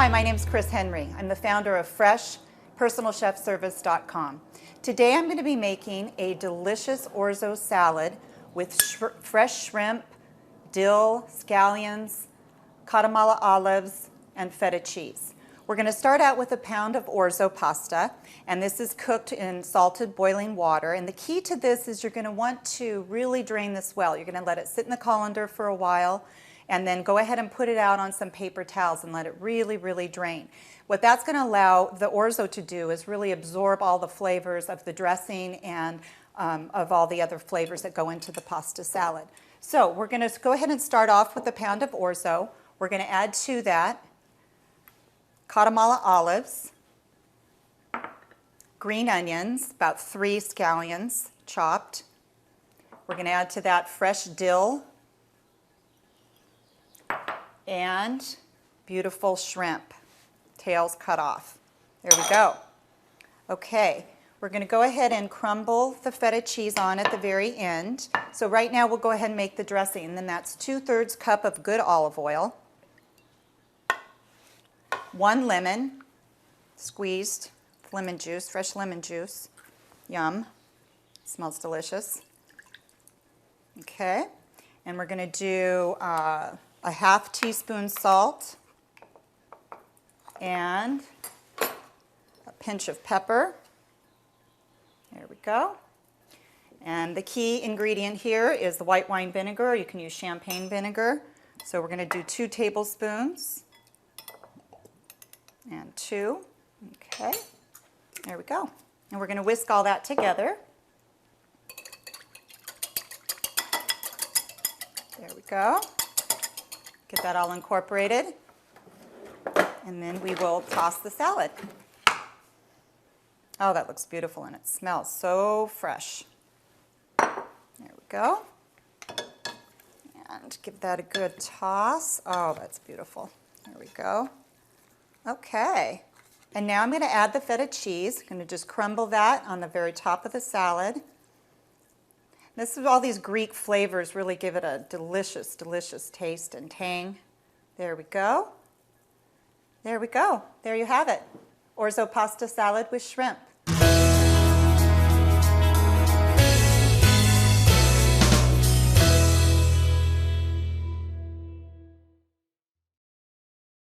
Hi, my name is Chris Henry. I'm the founder of FreshPersonalChefService.com. Today I'm going to be making a delicious orzo salad with fresh shrimp, dill, scallions, Guatemala olives, and feta cheese. We're going to start out with a pound of orzo pasta, and this is cooked in salted boiling water. And the key to this is you're going to want to really drain this well. You're going to let it sit in the colander for a while, and then go ahead and put it out on some paper towels and let it really drain. What that's going to allow the orzo to do is really absorb all the flavors of the dressing and of all the other flavors that go into the pasta salad. So we're going to go ahead and start off with a pound of orzo. We're going to add to that Guatemala olives, green onions, about 3 scallions chopped. We're going to add to that fresh dill and beautiful shrimp, tails cut off. There we go. Okay, we're going to go ahead and crumble the feta cheese on at the very end. So right now we'll go ahead and make the dressing, and then that's 2/3 cup of good olive oil, 1 lemon, squeezed lemon juice, fresh lemon juice. Yum, smells delicious. Okay, and we're going to do a 1/2 teaspoon salt and a pinch of pepper. There we go. And the key ingredient here is the white wine vinegar, or you can use champagne vinegar. So we're going to do 2 tablespoons and 2. Okay, there we go. And we're going to whisk all that together. There we go. Get that all incorporated, and then we will toss the salad. Oh, that looks beautiful, and it smells so fresh. There we go. And give that a good toss. Oh, that's beautiful. There we go. Okay. And now I'm going to add the feta cheese. I'm going to just crumble that on the very top of the salad. This is all these Greek flavors really give it a delicious taste and tang. There we go. There we go. There you have it. Orzo pasta salad with shrimp.